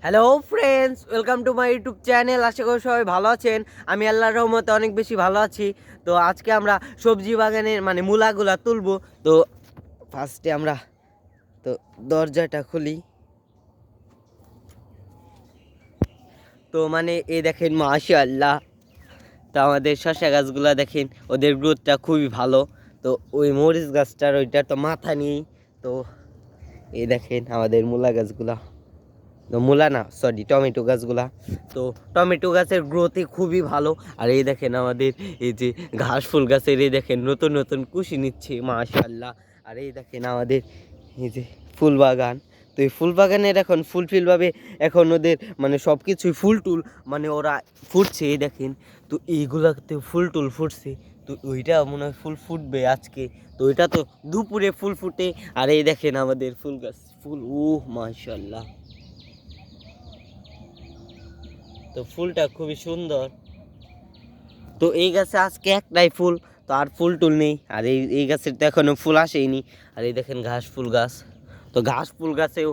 Hello friends, welcome to my YouTube channel. আশা করি সবাই ভালো আছেন। আমি আল্লাহর রহমতে অনেক বেশি ভালো আছি। তো আজকে আমরা সবজি বাগানের মূলাগুলা তুলবো। তো ফার্স্টে আমরা তো দরজাটা খুলি। তো এই দেখেন মাশাআল্লাহ, তো আমাদের শসা গাছগুলা দেখেন, ওদের গ্রোথটা খুবই ভালো। তো ওই মরিচ গাছটার ওইটার তো মাথা নেই। তো এই দেখেন আমাদের মূলা গাছগুলা, মূলা না সরি টমেটো গাছগুলা। তো টমেটো গাছের গ্রোথই খুবই ভালো। আর এই দেখেন আমাদের এই যে ঘাস ফুল গাছের এই দেখেন নতুন নতুন কুশি নিচ্ছে মাশাআল্লাহ। আর এই দেখেন আমাদের এই যে ফুল বাগান। তো এই ফুল বাগানের এখন ফুলফিলভাবে এখন ওদের সব কিছুই ফুল টুল ওরা ফুটছে এই দেখেন। তো এইগুলাতে ফুল টুল ফুটছে। তো ওইটা মনে হয় ফুল ফুটবে আজকে। তো ওইটা তো দুপুরে ফুল ফুটে। আর এই দেখেন আমাদের ফুল গাছ ফুল, ও মাশাআল্লাহ। তো ফুলটা খুবই সুন্দর। তো এই গাছে আজকে একটাই ফুল, তো আর ফুল টুল নেই। আর এই গাছের তো এখনো ফুল আসেইনি। আর এই দেখেন ঘাস ফুল গাছ। তো ঘাস ফুল গাছেও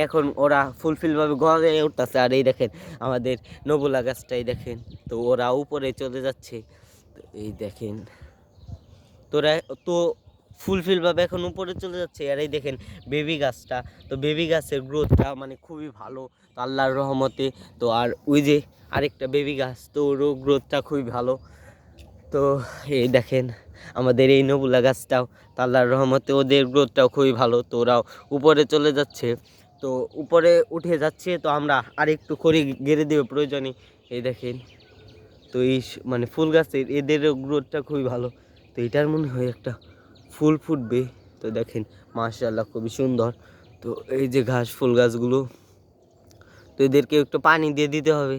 এখন ওরা ফুলফিলভাবে গড়ে উঠতেছে। আর এই দেখেন আমাদের নবুলা গাছটাই দেখেন, তো ওরা উপরে চলে যাচ্ছে। তো এই দেখেন তোরা তো ফুলফিলভাবে এখন উপরে চলে যাচ্ছে। আর এই দেখেন বেবি গাছটা, তো বেবি গাছের গ্রোথটা খুবই ভালো, তো আল্লাহর রহমতে। তো আর ওই যে আরেকটা বেবি গাছ, তো ওরও গ্রোথটা খুবই ভালো। তো এই দেখেন আমাদের এই নবুলা গাছটাও, তো আল্লাহর রহমতে ওদের গ্রোথটাও খুবই ভালো। তো ওরাও উপরে চলে যাচ্ছে, তো উপরে উঠে যাচ্ছে। তো আমরা আরেকটু খড়ি গেড়ে দেবো প্রয়োজনে। এই দেখেন তো এই ফুল গাছের এদেরও গ্রোথটা খুবই ভালো। তো এটার মনে হয় একটা ফুল ফুটবে। তো দেখেন মাশাআল্লাহ খুবই সুন্দর। তো এই যে ঘাস ফুল গাছগুলো, তো এদেরকে একটু পানি দিয়ে দিতে হবে।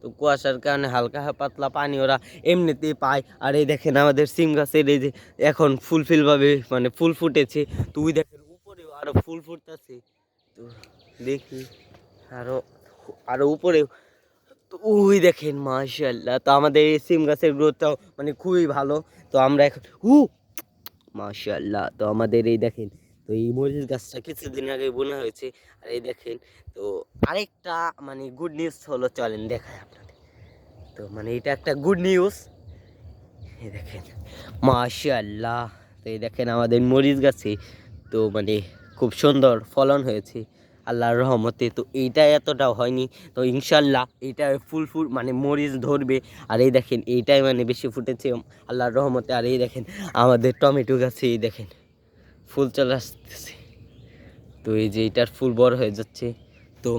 তো কুয়াশার কারণে হালকা পাতলা পানি ওরা এমনিতেই পায়। আর এই দেখেন আমাদের সিম গাছের এই যে এখন ফুলফিলভাবে ফুল ফুটেছে। তো ওই দেখেন উপরেও আরো ফুল ফুটতেছে। তো দেখি আরো আরো উপরেও, তো ওই দেখেন মাশাআল্লাহ। তো আমাদের এই সিম গাছের গ্রোথটাও খুবই ভালো। তো আমরা এখন মাশাআল্লাহ। তো আমাদের এই দেখেন, তো এই মরিচ গাছটা কিছুদিন আগে বোনা হয়েছে। আর এই দেখেন, তো আরেকটা গুড নিউজ হলো, চলেন দেখায় আপনাদের। তো এটা একটা গুড নিউজ। এই দেখেন মাশাআল্লাহ। তো এই দেখেন আমাদের মরিচ গাছে তো খুব সুন্দর ফলন হয়েছে আল্লাহর রহমতে। তো এইটা এতটাও হয়নি, তো ইনশাল্লাহ এইটা ফুল ফুল মরিচ ধরবে। আর এই দেখেন এইটাই বেশি ফুটেছে আল্লাহর রহমতে। আর এই দেখেন আমাদের টমেটো গাছে এই দেখেন ফুল চলে আসতেছে। তো এই যে এটার ফুল বড় হয়ে যাচ্ছে। তো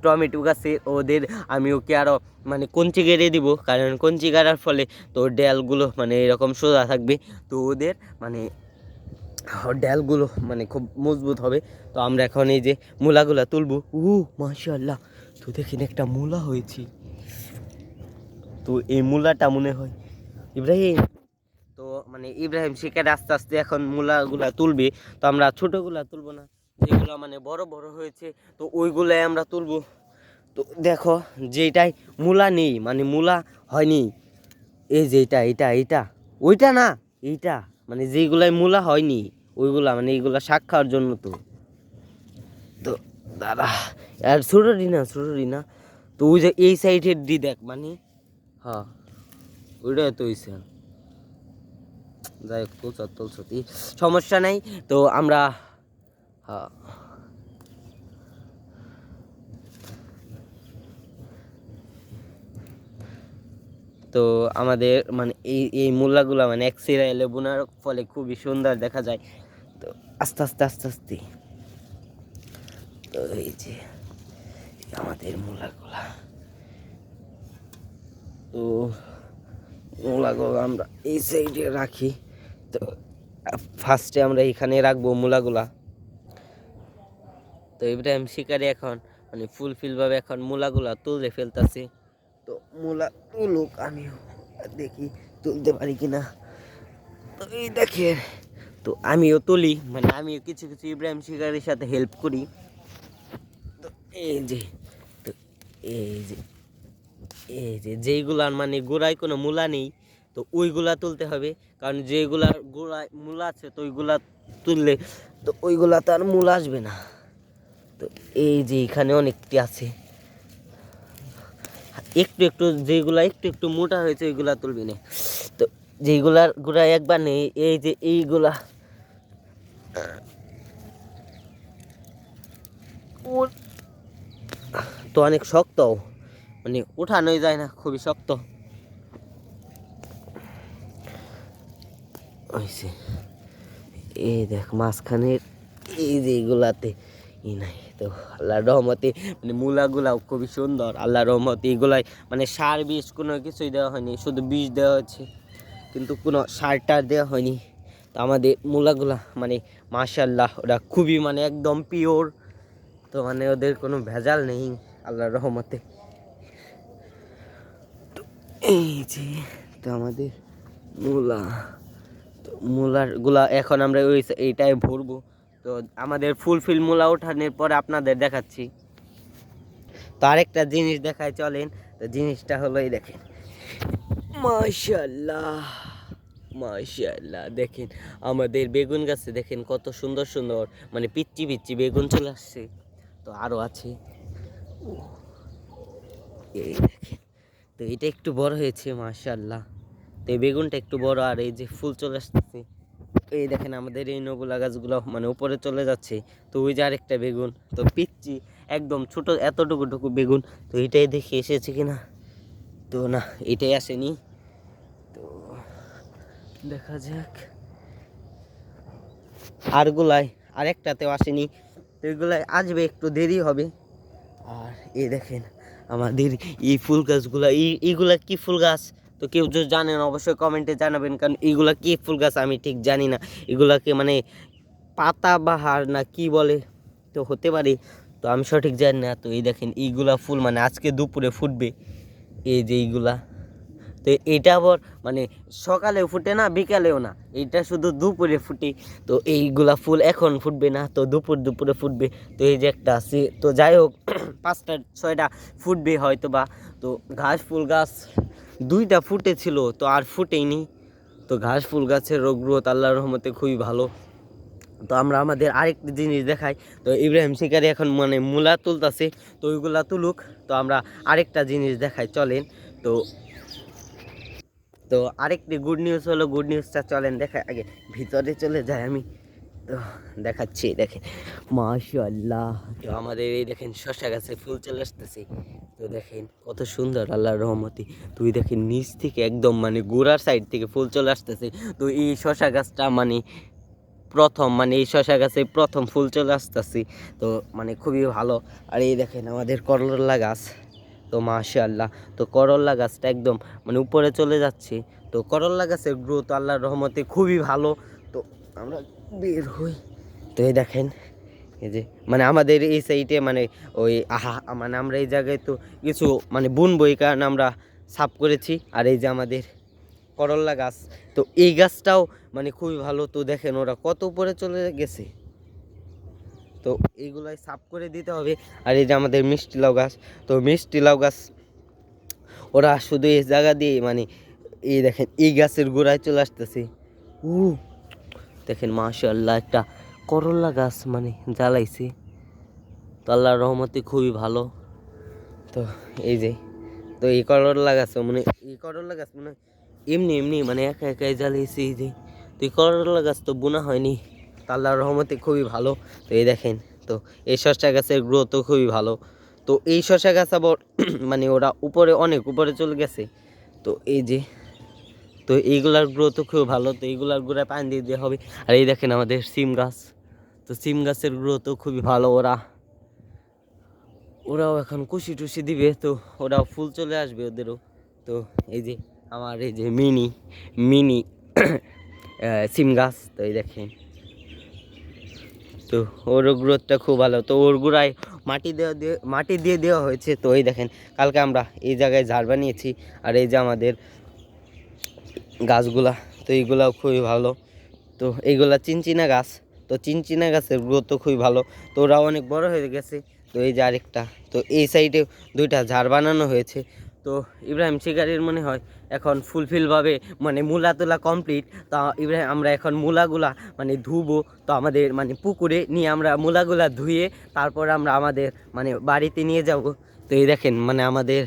টমেটো গাছে ওদের আমি ওকে আরও কঞ্চি গেড়ে দিব, কারণ কঞ্চি গাড়ার ফলে তো ডেলগুলো এরকম সোজা থাকবে। তো ওদের ডেলগুলো খুব মজবুত হবে। তো আমরা এখন এই যে মূলাগুলা তুলবো। মাশাআল্লাহ, তো দেখেন একটা মূলা হয়েছে। তো এই মূলাটা মনে হয় ইব্রাহিম, তো ইব্রাহিম শিকারে আস্তে আস্তে এখন মূলাগুলা তুলবে। তো আমরা ছোটোগুলা তুলবো না, যেগুলো বড় বড় হয়েছে তো ওইগুলাই আমরা তুলবো। তো দেখো যেটাই মূলা নেই মূলা হয়নি, এই যে এটা এটা এটা ওইটা না, এইটা যেইগুলাই মূলা হয়নি ওইগুলা এইগুলা শাক খাওয়ার জন্য। তো তো দাদা আর ছোটোটি না, তো ওই যে এই সাইডের দি দেখ হ্যাঁ ওইটাই তো হইছে। যাই হোক তুলছ সমস্যা নাই। তো আমরা হ্যাঁ তো আমাদের এই এই মূলাগুলা এক সিরিয়ালে বোনার ফলে খুবই সুন্দর দেখা যায়। তো আস্তে আস্তে আস্তে আস্তে, তো এই যে আমাদের মূলাগুলা, তো মূলাগুলো আমরা এই সাইডে রাখি। তো ফার্স্টে আমরা এখানে রাখবো মূলাগুলা। তো ইব্রাহিম শিকারি এখন ফুলফিলভাবে এখন মূলাগুলা তুলে ফেলতেছে। তো মূলা তুলুক, আমিও দেখি তুলতে পারি কিনা। তো এই দেখে, তো আমিও তুলি আমিও কিছু কিছু ইব্রাহিম শিকারির সাথে হেল্প করি। তো এই যে, তো এই যে এই যে যেইগুলার গোড়ায় কোনো মূলা নেই, তো ওইগুলা তুলতে হবে। কারণ যেগুলার গোড়ায় মূলা আছে তো ওইগুলা তুললে তো ওইগুলা তো আর মূলা আসবে না। তো এই যে এখানে অনেকটি আছে, একটু একটু যেগুলা একটু একটু মোটা হয়েছে ওইগুলা তুলবি না। তো যেগুলার গুড়া একবার নেই, এই যে এইগুলা তো অনেক শক্ত, মানে উঠানোই যায় না, খুবই শক্ত হয়েছে। এই দেখ মাঝখানের এই যে এগুলাতে ই নাই। তো আল্লাহর রহমতে মানে মূলাগুলাও খুবই সুন্দর, আল্লাহর রহমতে এগুলাই মানে সার বিষ কোনো কিছুই দেওয়া হয়নি, শুধু বিষ দেওয়া হচ্ছে, কিন্তু কোনো সার টার দেওয়া হয়নি। তো আমাদের মূলাগুলা মানে মাশাআল্লাহ ওরা খুবই মানে একদম পিওর, তো মানে ওদের কোনো ভেজাল নেই আল্লাহর রহমতে। তো এই যে তো আমাদের মূলা, তো মূলার গুলা এখন আমরা ওই এইটাই ভরবো। তো আমাদের ফুলফিল মূলা ওঠানোর পরে আপনাদের দেখাচ্ছি। তো আরেকটা জিনিস দেখায় চলেন। তো জিনিসটা হলো এই দেখেন, মাশাআল্লাহ মাশাআল্লাহ, দেখেন আমাদের বেগুন গাছে দেখেন কত সুন্দর সুন্দর মানে পিচ্চি পিচ্চি বেগুন চলে আসছে। তো আরও আছে, এই দেখেন। তো এটা একটু বড় হয়েছে মাশাআল্লাহ, তো এই বেগুনটা একটু বড়, আর এই যে ফুল চলে আসতেছে। এই দেখেন আমাদের এই নগুলা গাছগুলো মানে উপরে চলে যাচ্ছে। তো ওই যে আরেকটা বেগুন, তো পিচ্চি একদম ছোট এতটুকু বেগুন। তো এটাই দেখে এসেছে কিনা, তো না এটাই আসেনি, তো দেখা যাক। আরগুলাই আরেকটাতেও আসেনি, তো এগুলাই আসবে, একটু দেরি হবে। আর এই দেখেন আমাদের এই ফুল গাছগুলা, এইগুলা কি ফুল গাছ, তো কেউ যদি জানেন অবশ্যই কমেন্টে জানাবেন, কারণ এইগুলা কি ফুল গাছ আমি ঠিক জানি না। এগুলাকে মানে পাতাবাহার না কি বলে, তো হতে পারে, তো আমি সঠিক জানি না। তো এই দেখেন এইগুলা ফুল মানে আজকে দুপুরে ফুটবে, এই যে এইগুলা। তো এটা আবার মানে সকালেও ফুটে না বিকালেও না, এইটা শুধু দুপুরে ফুটে। তো এইগুলা ফুল এখন ফুটবে না, তো দুপুরে ফুটবে। তো এই যে একটা আছে, তো যাই হোক 5টা 6টা ফুটবে হয়তো বা। তো ঘাস ফুল গাছ 2টা ফুটেছিল, তো আর ফুটেইনি। তো ঘাস ফুল গাছের রোগ গ্রোথ আল্লাহর রহমতে খুবই ভালো। তো আমরা আমাদের আরেকটি জিনিস দেখাই। তো ইব্রাহিম শিকারি এখন মানে মূলা তুলতেছে, তো ওইগুলা তুলুক, তো আমরা আরেকটা জিনিস দেখাই চলেন। তো তো আরেকটি গুড নিউজ হলো, গুড নিউজটা চলেন দেখা, আগে ভিতরে চলে যাই আমি, তো দেখাচ্ছি। দেখেন মাশাআল্লাহ, তো আমাদের এই দেখেন শসা গাছে ফুল চলে আসতেছে। তো দেখেন কত সুন্দর আল্লাহর রহমতে। তুই দেখেন নিচ থেকে একদম মানে গোড়ার সাইড থেকে ফুল চলে আসতেছে। তো এই শসা গাছটা মানে প্রথম, মানে এই শসা গাছে প্রথম ফুল চলে আসতেছে, তো মানে খুবই ভালো। আর এই দেখেন আমাদের করলা গাছ, তো মাশাআল্লাহ, তো করলা গাছটা একদম মানে উপরে চলে যাচ্ছে। তো করলা গাছের গ্রোথ আল্লাহর রহমতে খুবই ভালো। তো আমরা বের হই, তো এই দেখেন এই যে মানে আমাদের এই সাইডে মানে ওই মানে আমরা এই জায়গায় তো কিছু মানে বুনবো, এই কারণে আমরা সাফ করেছি। আর এই যে আমাদের করলা গাছ, তো এই গাছটাও মানে খুবই ভালো। তো দেখেন ওরা কত উপরে চলে গেছে, তো এইগুলাই সাফ করে দিতে হবে। আর এই যে আমাদের মিষ্টি লাউ গাছ, তো মিষ্টি লাউ গাছ ওরা শুধু এই জায়গা দিয়ে মানে এই দেখেন এই গাছের গোড়ায় চলে আসতেছে। দেখেন মাশাআল্লাহ একটা করলা গাছ মানে জ্বালাইছে, তো আল্লাহর রহমতে খুবই ভালো। তো এই যে তো এই করলা গাছ মানে এই করলা গাছ মানে এমনি এমনি মানে একা একাই জ্বালিয়েছে। এই যে তো এই করলা গাছ তো বোনা হয়নি, তো আল্লাহর রহমতে খুবই ভালো। তো এই দেখেন, তো এই শসা গাছের গ্রোথও খুবই ভালো। তো এই শসা গাছ আবার মানে ওরা উপরে অনেক উপরে চলে গেছে। তো এই যে তো এইগুলার গ্রোথও খুব ভালো, তো এইগুলার গোড়ায় পানি দিয়ে দেওয়া হবে। আর এই দেখেন আমাদের সিম গাছ, তো সিম গাছের গ্রোথও খুবই ভালো। ওরাও এখন কুশি টুসি দিবে, তো ওরাও ফুল চলে আসবে ওদেরও। তো এই যে আমার এই যে মিনি মিনি সিম গাছ, তো এই দেখেন, তো ওর গ্রোথটা খুব ভালো। তো ওর গোড়ায় মাটি দিয়ে দেওয়া হয়েছে। তো এই দেখেন কালকে আমরা এই জায়গায় ঝাড় বানিয়েছি। আর এই যে আমাদের গাছগুলা, তো এইগুলাও খুবই ভালো। তো এইগুলা চিনচিনা গাছ, তো চিনচিনা গাছের গ্রোথও খুবই ভালো। তো ওরা অনেক বড় হয়ে গেছে। তো এই যে আরেকটা, তো এই সাইডে 2টা ঝাড় বানানো হয়েছে। তো তো ইব্রাহিম শিকারির মনে হয় এখন ফুলফিলভাবে মানে মূলা তোলা কমপ্লিট। তা ইব্রাহিম আমরা এখন মূলাগুলা মানে ধুবো। তো আমাদের মানে পুকুরে নিয়ে আমরা মূলাগুলা ধুয়ে তারপর আমরা আমাদের মানে বাড়িতে নিয়ে যাব। তো এই দেখেন মানে আমাদের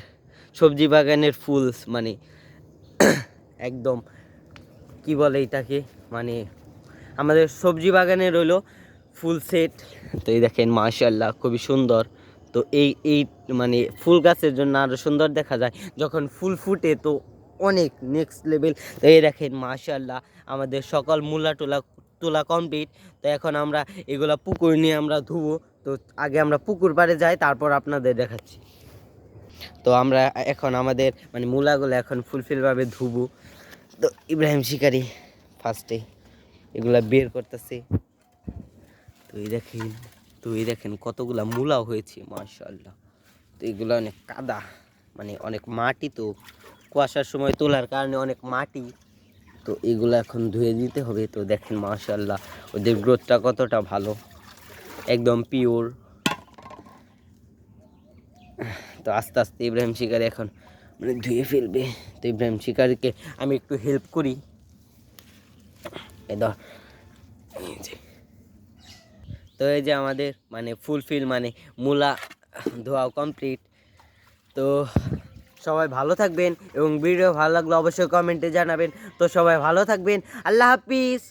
সবজি বাগানের ফুল মানে একদম কি বলে এটাকে মানে আমাদের সবজি বাগানে রইলো ফুল সেট। তো এই দেখেন মাশাআল্লাহ খুবই সুন্দর। তো এই মানে ফুল গাছের জন্য আরও সুন্দর দেখা যায় যখন ফুল ফুটে, তো অনেক নেক্সট লেভেল। তো এই দেখেন মাশাআল্লাহ আমাদের সকল মূলা টোলা তোলা কমপ্লিট। তো এখন আমরা এগুলা পুকুর নিয়ে আমরা ধুবো। তো আগে আমরা পুকুর পাড়ে যাই, তারপর আপনাদের দেখাচ্ছি। তো আমরা এখন আমাদের মানে মূলাগুলো এখন ফুলফিলভাবে ধুবো। তো ইব্রাহিম শিকারি ফার্স্টে এগুলা বের করতেছে। তো এই দেখেন কতগুলা মূলা হয়েছে মাশাআল্লাহ। তো এগুলো অনেক কাদা মানে অনেক মাটি, তো কুয়াশার সময় তোলার কারণে অনেক মাটি। তো এগুলো এখন ধুয়ে দিতে হবে। তো দেখেন মাশাআল্লাহ ওদের গ্রোথটা কতটা ভালো, একদম পিওর। তো আস্তে আস্তে ইব্রাহিম শিকারি এখন মানে ধুয়ে ফেলবে। তো ইব্রাহিম শিকারিকে আমি একটু হেল্প করি। তো এই যে আমাদের মানে ফুলফিল মানে মূলা ধোয়া কমপ্লিট। তো সবাই ভালো থাকবেন এবং ভিডিও ভালো লাগলে অবশ্যই কমেন্টে জানাবেন। তো সবাই ভালো থাকবেন, আল্লাহ হাফিজ।